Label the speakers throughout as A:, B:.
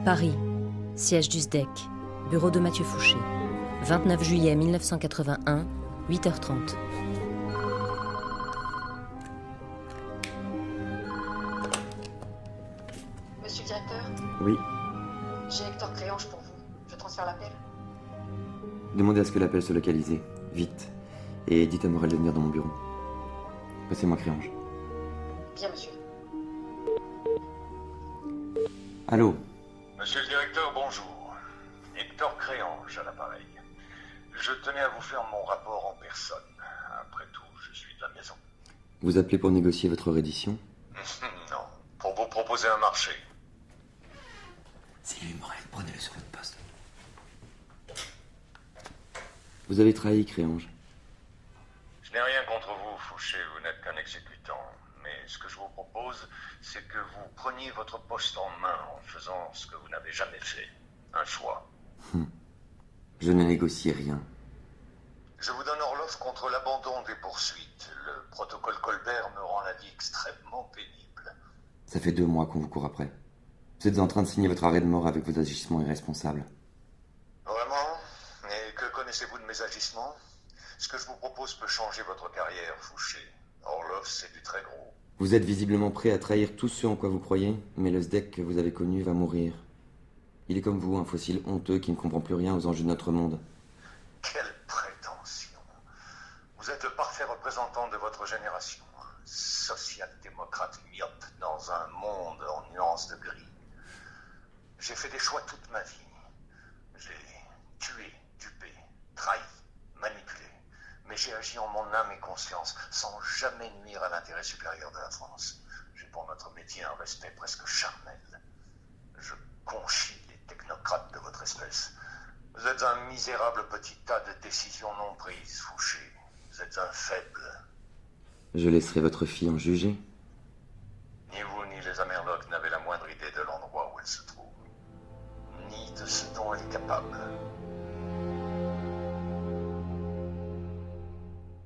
A: Paris, siège du SDEC, bureau de Mathieu Fouché. 29 juillet 1981, 8h30.
B: Monsieur le directeur,
C: Oui.
B: j'ai Hector Créange pour vous. Je transfère l'appel.
C: Demandez à ce que l'appel soit localisé, vite. Et dites à Morel de venir dans mon bureau. Passez-moi Créange.
B: Bien, monsieur.
C: Allô?
D: Monsieur le directeur, bonjour. Hector Créange à l'appareil. Je tenais à vous faire mon rapport en personne. Après tout, je suis de la maison.
C: Vous appelez pour négocier votre reddition?
D: Non, pour vous proposer un marché.
C: C'est lui, Morel. Prenez-le sur votre poste. Vous avez trahi, Créange.
D: Je n'ai rien contre vous, Fouché, vous n'êtes qu'un exécutant. Mais ce que je vous propose, c'est que vous preniez votre poste en main en faisant ce que vous n'avez jamais fait. Un choix.
C: Je ne négocie rien.
D: Je vous donne Orlov contre l'abandon des poursuites. Le protocole Colbert me rend la vie extrêmement pénible.
C: Ça fait 2 mois qu'on vous court après. Vous êtes en train de signer votre arrêt de mort avec vos agissements irresponsables.
D: Vraiment? Et que connaissez-vous de mes agissements? Ce que je vous propose peut changer votre carrière, Fouché. Orlov, c'est du très gros.
C: Vous êtes visiblement prêt à trahir tout ce en quoi vous croyez, mais le SDEC que vous avez connu va mourir. Il est comme vous, un fossile honteux qui ne comprend plus rien aux enjeux de notre monde.
D: Quelle prétention! Vous êtes le parfait représentant de votre génération. Social-démocrate myope dans un monde en nuances de gris. J'ai fait des choix toute ma vie. J'ai tué, dupé, trahi, manipulé. Mais j'ai agi en mon âme et conscience, sans jamais nuire à l'intérêt supérieur de la France. J'ai pour notre métier un respect presque charnel. Je conchis les technocrates de votre espèce. Vous êtes un misérable petit tas de décisions non prises, Fouché. Vous êtes un faible.
C: Je laisserai votre fille en juger.
D: Ni vous ni les Amerlocs n'avez la moindre idée de l'endroit où elle se trouve. Ni de ce dont elle est capable.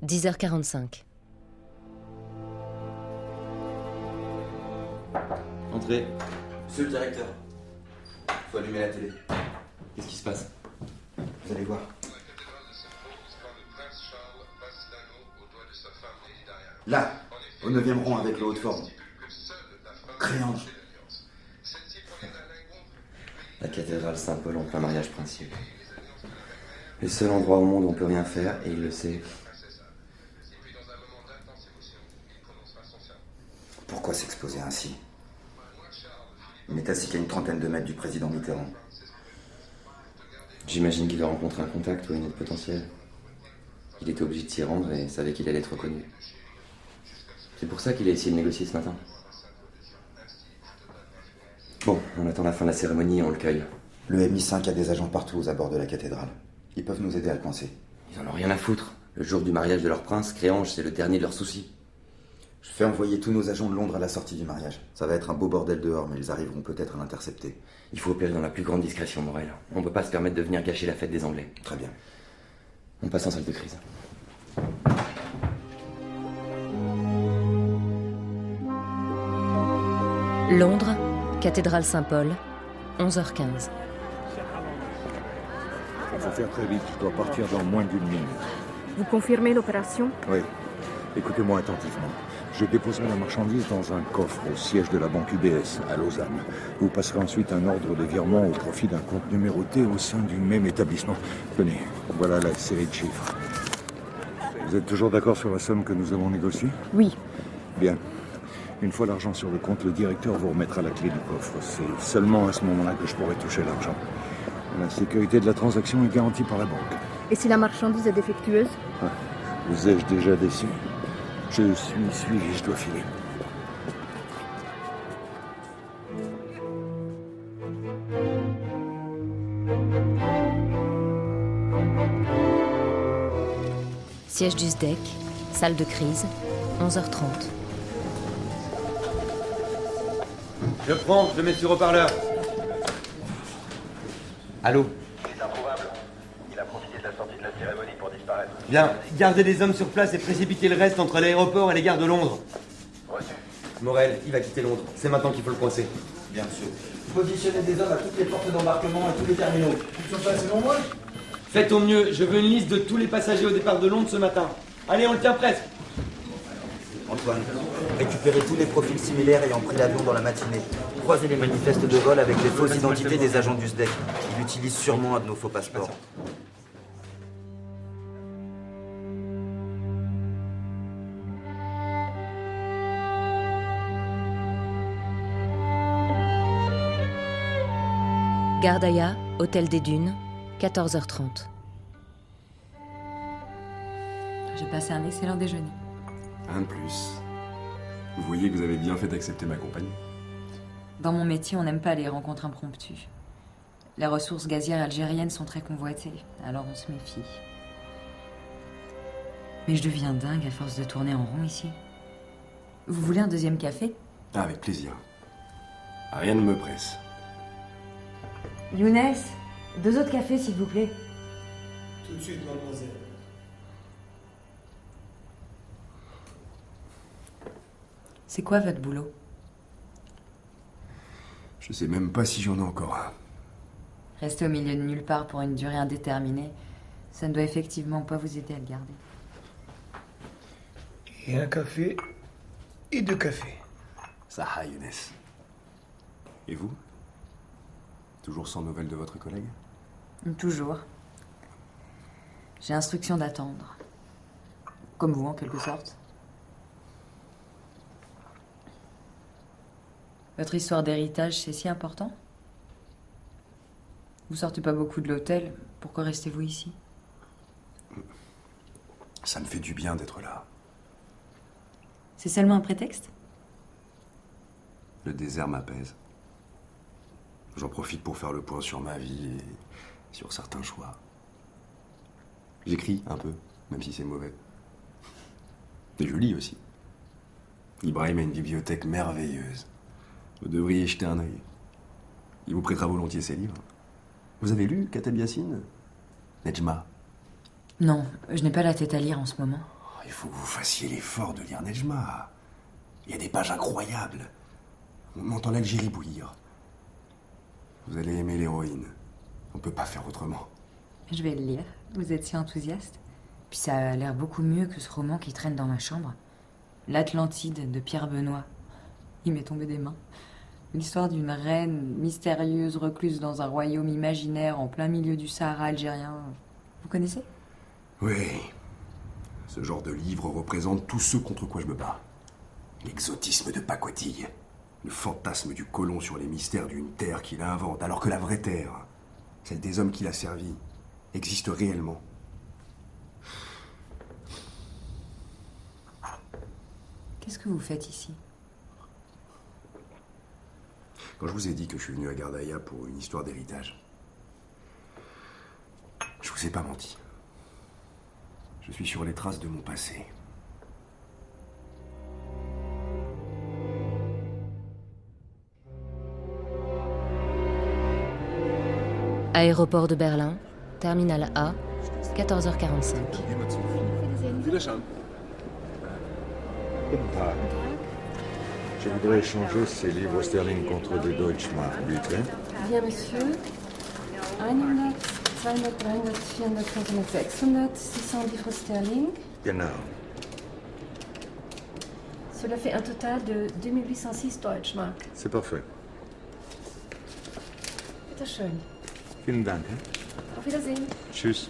A: 10h45.
C: Entrez.
E: Monsieur le directeur, faut allumer la télé.
C: Qu'est-ce qui se passe?
E: Vous allez voir. Là, au 9e rang avec le haut de forme. Créange.
C: La cathédrale Saint-Paul en plein mariage princier. Le seul endroit au monde où on peut rien faire, et il le sait.
E: Pourquoi s'exposer ainsi? Il n'est assis qu'à une trentaine de mètres du président Mitterrand.
C: J'imagine qu'il va rencontrer un contact ou une aide potentielle. Il était obligé de s'y rendre et savait qu'il allait être reconnu. C'est pour ça qu'il a essayé de négocier ce matin. Bon, on attend la fin de la cérémonie et on le cueille.
E: Le MI5 a des agents partout aux abords de la cathédrale. Ils peuvent nous aider à le coincer.
C: Ils en ont rien à foutre. Le jour du mariage de leur prince, Créange, c'est le dernier de leurs soucis.
E: Je fais envoyer tous nos agents de Londres à la sortie du mariage. Ça va être un beau bordel dehors, mais ils arriveront peut-être à l'intercepter.
C: Il faut opérer dans la plus grande discrétion, Morel. On ne peut pas se permettre de venir gâcher la fête des Anglais.
E: Très bien.
C: On passe en salle de crise.
A: Londres, cathédrale Saint-Paul, 11h15.
F: Il faut faire très vite, je dois partir dans moins d'1 minute.
G: Vous confirmez l'opération?
F: Oui. Écoutez-moi attentivement. Je déposerai la marchandise dans un coffre au siège de la banque UBS à Lausanne. Vous passerez ensuite un ordre de virement au profit d'un compte numéroté au sein du même établissement. Tenez, voilà la série de chiffres. Vous êtes toujours d'accord sur la somme que nous avons négociée?
G: Oui.
F: Bien. Une fois l'argent sur le compte, le directeur vous remettra la clé du coffre. C'est seulement à ce moment-là que je pourrai toucher l'argent. La sécurité de la transaction est garantie par la banque.
G: Et si la marchandise est défectueuse?
F: Vous ai-je déjà déçu? Je suis suivi, je dois filer.
A: Siège du SDEC, salle de crise, 11h30.
C: Je prends, je mets sur haut-parleur. Allô?
H: Il est introuvable. Il a profité de la sortie de la cérémonie pour disparaître.
C: Bien, gardez des hommes sur place et précipitez le reste entre l'aéroport et les gares de Londres.
H: Reçu.
C: Morel, il va quitter Londres. C'est maintenant qu'il faut le coincer.
E: Bien, monsieur.
C: Positionnez des hommes à toutes les portes d'embarquement et tous les terminaux. Ils sont pas assez nombreux. Faites au mieux, je veux une liste de tous les passagers au départ de Londres ce matin. Allez, on le tient presque.
E: Antoine, récupérez tous les profils similaires ayant pris l'avion dans la matinée. Croisez les manifestes de vol avec les fausses identités des agents du SDEC. Ils utilisent sûrement un de nos faux passeports.
A: Gardaïa, Hôtel des Dunes, 14h30.
I: J'ai passé un excellent déjeuner.
J: Un de plus. Vous voyez que vous avez bien fait d'accepter ma compagnie.
I: Dans mon métier, on n'aime pas les rencontres impromptues. Les ressources gazières algériennes sont très convoitées, alors on se méfie. Mais je deviens dingue à force de tourner en rond ici. Vous voulez un deuxième café?
J: Ah, avec plaisir. Rien ne me presse.
I: Younes, 2 autres cafés s'il vous plaît.
K: Tout de suite, mademoiselle.
I: C'est quoi votre boulot?
J: Je sais même pas si j'en ai encore un.
I: Rester au milieu de nulle part pour une durée indéterminée, ça ne doit effectivement pas vous aider à le garder.
K: Et un café et 2 cafés.
J: Ça a, Younes. Et vous? Toujours sans nouvelles de votre collègue?
I: Toujours. J'ai instruction d'attendre. Comme vous, en quelque sorte. Votre histoire d'héritage, c'est si important? Vous sortez pas beaucoup de l'hôtel, pourquoi restez-vous ici?
J: Ça me fait du bien d'être là.
I: C'est seulement un prétexte?
J: Le désert m'apaise. J'en profite pour faire le point sur ma vie et sur certains choix. J'écris un peu, même si c'est mauvais. Et je lis aussi. Ibrahim a une bibliothèque merveilleuse. Vous devriez y jeter un œil. Il vous prêtera volontiers ses livres. Vous avez lu Kateb Yassine? Nejma?
I: Non, je n'ai pas la tête à lire en ce moment.
J: Il faut que vous fassiez l'effort de lire Nejma. Il y a des pages incroyables. On entend l'Algérie bouillir. Vous allez aimer l'héroïne. On peut pas faire autrement.
I: Je vais le lire. Vous êtes si enthousiaste. Puis ça a l'air beaucoup mieux que ce roman qui traîne dans ma chambre. L'Atlantide de Pierre Benoît. Il m'est tombé des mains. L'histoire d'une reine mystérieuse recluse dans un royaume imaginaire en plein milieu du Sahara algérien. Vous connaissez?
J: Oui. Ce genre de livre représente tout ce contre quoi je me bats. L'exotisme de pacotille. Le fantasme du colon sur les mystères d'une terre qu'il invente, alors que la vraie terre, celle des hommes qu'il a servi, existe réellement.
I: Qu'est-ce que vous faites ici?
J: Quand je vous ai dit que je suis venu à Gardaïa pour une histoire d'héritage, je vous ai pas menti. Je suis sur les traces de mon passé.
A: Aéroport de Berlin, terminal A, 14h45.
F: Guten Tag. Je voudrais échanger ces livres sterling contre des Deutschmark, bitte.
G: Bien, monsieur. 100, 200, 300, 400, 500, 600, 600 livres sterling.
F: Genau.
G: Cela fait un total de 2806 Deutschmark.
F: C'est parfait.
G: Bitte schön.
F: Vielen Dank.
G: Auf Wiedersehen.
F: Tschüss.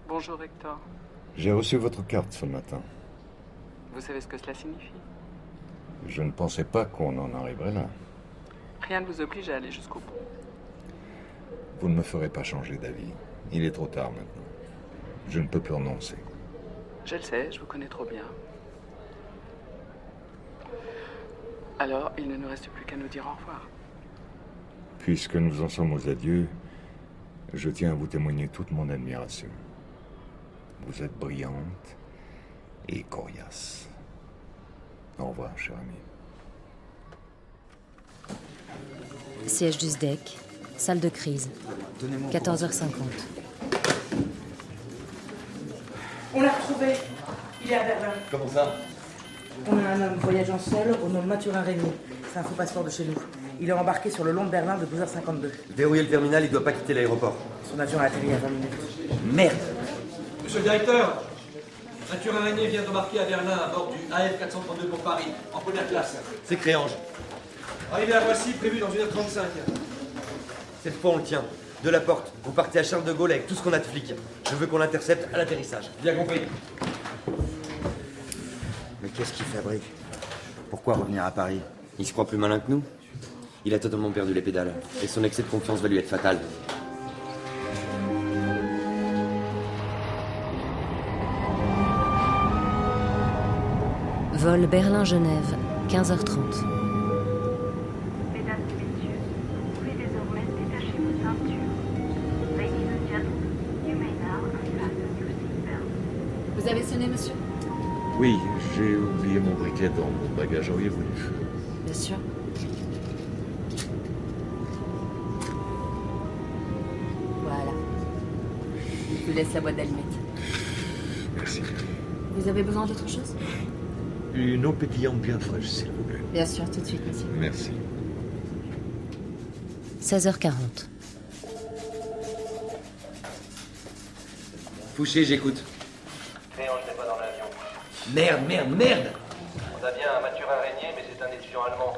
L: Bonjour Hector.
F: J'ai reçu votre carte ce matin.
L: Vous savez ce que cela signifie?
F: Je ne pensais pas qu'on en arriverait là.
L: Rien ne vous oblige à aller jusqu'au bout.
F: Vous ne me ferez pas changer d'avis. Il est trop tard maintenant. Je ne peux plus renoncer.
L: Je le sais, je vous connais trop bien. Alors, il ne nous reste plus qu'à nous dire au revoir.
F: Puisque nous en sommes aux adieux, je tiens à vous témoigner toute mon admiration. Vous êtes brillante et coriace. Au revoir, cher ami.
A: Siège du SDEC, salle de crise, 14h50.
M: On l'a retrouvé. Il est à Berlin.
E: Comment ça?
M: On a un homme voyageant seul au nom de Mathurin Régnier. C'est un faux passeport de chez nous. Il est embarqué sur le long de Berlin de 12h52.
E: Verrouillez le terminal, il doit pas quitter l'aéroport.
M: Son avion a atterri à 20 minutes.
E: Merde!
N: Monsieur le directeur, Mathurin Régnier vient d'embarquer à Berlin à bord du AF 432 pour Paris, en première classe.
E: C'est Créange.
N: Arrivé à Roissy, prévu dans 1h35.
E: Cette fois, on le tient. De la porte, vous partez à Charles de Gaulle avec tout ce qu'on a de flics. Je veux qu'on l'intercepte à l'atterrissage.
N: Bien compris.
E: Mais qu'est-ce qu'il fabrique? Pourquoi revenir à Paris?
C: Il se croit plus malin que nous. Il a totalement perdu les pédales. Et son excès de confiance va lui être fatal.
A: Vol Berlin-Genève, 15h30.
O: Mesdames et messieurs, vous pouvez désormais détacher vos ceintures. Ladies and gentlemen, you may now unfasten your seatbelts.
G: Vous avez sonné, monsieur?
F: Oui, j'ai oublié mon briquet dans mon bagage. Auriez voulu?
G: Bien sûr. Voilà. Je vous laisse la boîte d'allumettes.
F: Merci.
G: Vous avez besoin d'autre chose?
F: Une eau pétillante bien fraîche, s'il vous plaît.
G: Bien sûr, tout de suite, monsieur.
F: Merci.
A: 16h40.
E: Fouché, j'écoute.
H: Créange n'est pas dans l'avion.
E: Merde!
H: On a bien un Mathurin Régnier, mais c'est un étudiant allemand.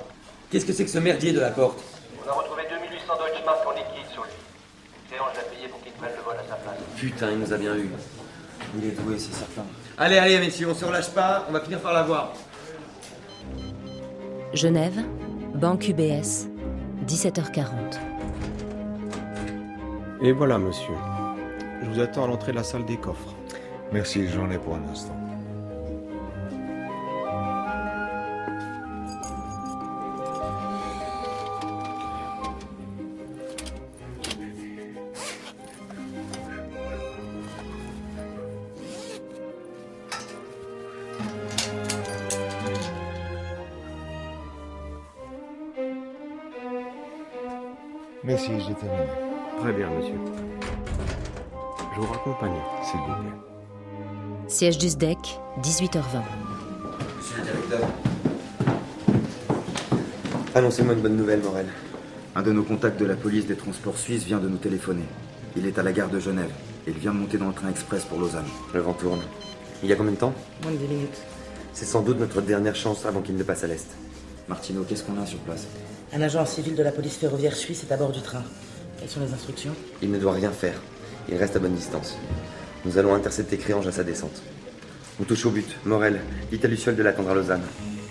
E: Qu'est-ce que c'est que ce merdier de la porte?
H: On a retrouvé 2800 Deutschmark en liquide sur lui. Créange l'a payé pour qu'il prenne le vol à sa place.
C: Putain, il nous a bien eu. Il est doué, c'est certain.
E: Allez, messieurs, on se relâche pas, on va finir par l'avoir.
A: Genève, banque UBS, 17h40.
P: Et voilà, monsieur. Je vous attends à l'entrée de la salle des coffres.
F: Merci, j'en ai pour un instant. Merci, j'ai terminé.
P: Très bien, monsieur. Je vous raccompagne.
F: S'il vous plaît.
A: Siège du SDEC, 18h20.
E: Monsieur le directeur. Annoncez-moi une bonne nouvelle, Morel.
Q: Un de nos contacts de la police des transports suisses vient de nous téléphoner. Il est à la gare de Genève. Et il vient de monter dans le train express pour Lausanne.
C: Le vent tourne. Il y a combien de temps?
M: Moins de 10 minutes.
C: C'est sans doute notre dernière chance avant qu'il ne passe à l'est.
Q: Martino, qu'est-ce qu'on a sur place?
M: Un agent civil de la police ferroviaire suisse est à bord du train. Quelles sont les instructions?
C: Il ne doit rien faire. Il reste à bonne distance. Nous allons intercepter Créange à sa descente. On touche au but. Morel, dites à Luciole de l'attendre à Lausanne.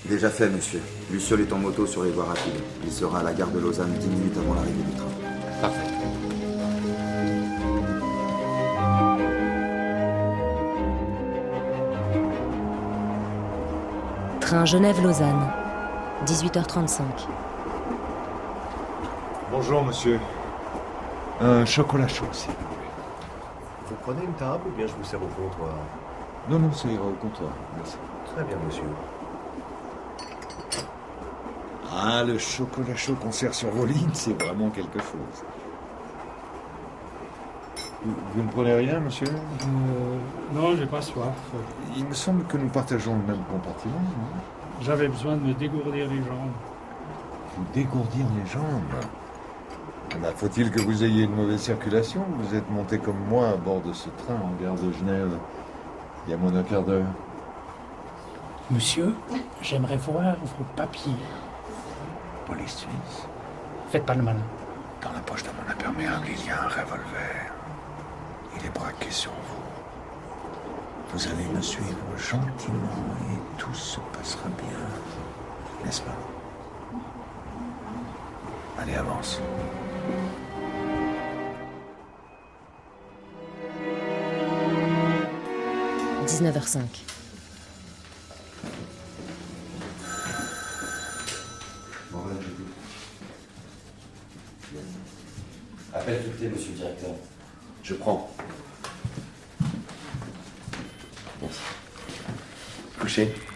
Q: Déjà fait, monsieur. Luciole est en moto sur les voies rapides. Il sera à la gare de Lausanne 10 minutes avant l'arrivée du train.
C: Parfait.
A: Train Genève-Lausanne, 18h35.
F: Bonjour, monsieur. Un chocolat chaud, s'il vous plaît.
J: Vous prenez une table ou bien je vous sers au comptoir?
F: Non, ça ira au comptoir. Merci.
J: Très bien, monsieur.
F: Ah, le chocolat chaud qu'on sert sur vos lignes, c'est vraiment quelque chose. Vous ne prenez rien, monsieur?
R: Non, j'ai pas soif.
F: Il me semble que nous partageons le même compartiment, non?
R: J'avais besoin de me dégourdir les jambes.
F: Vous dégourdir les jambes? Faut-il que vous ayez une mauvaise circulation? Vous êtes monté comme moi à bord de ce train en gare de Genève il y a moins d'un quart d'heure.
R: Monsieur, j'aimerais voir vos papiers.
F: Police suisse.
R: Faites pas le malin.
F: Dans la poche de mon imperméable, il y a un revolver. Il est braqué sur vous. Vous allez me suivre gentiment et tout se passera bien. N'est-ce pas? Allez, avance.
A: – 19h05.
C: Appel tout monsieur le directeur. Je prends.
Q: coucher?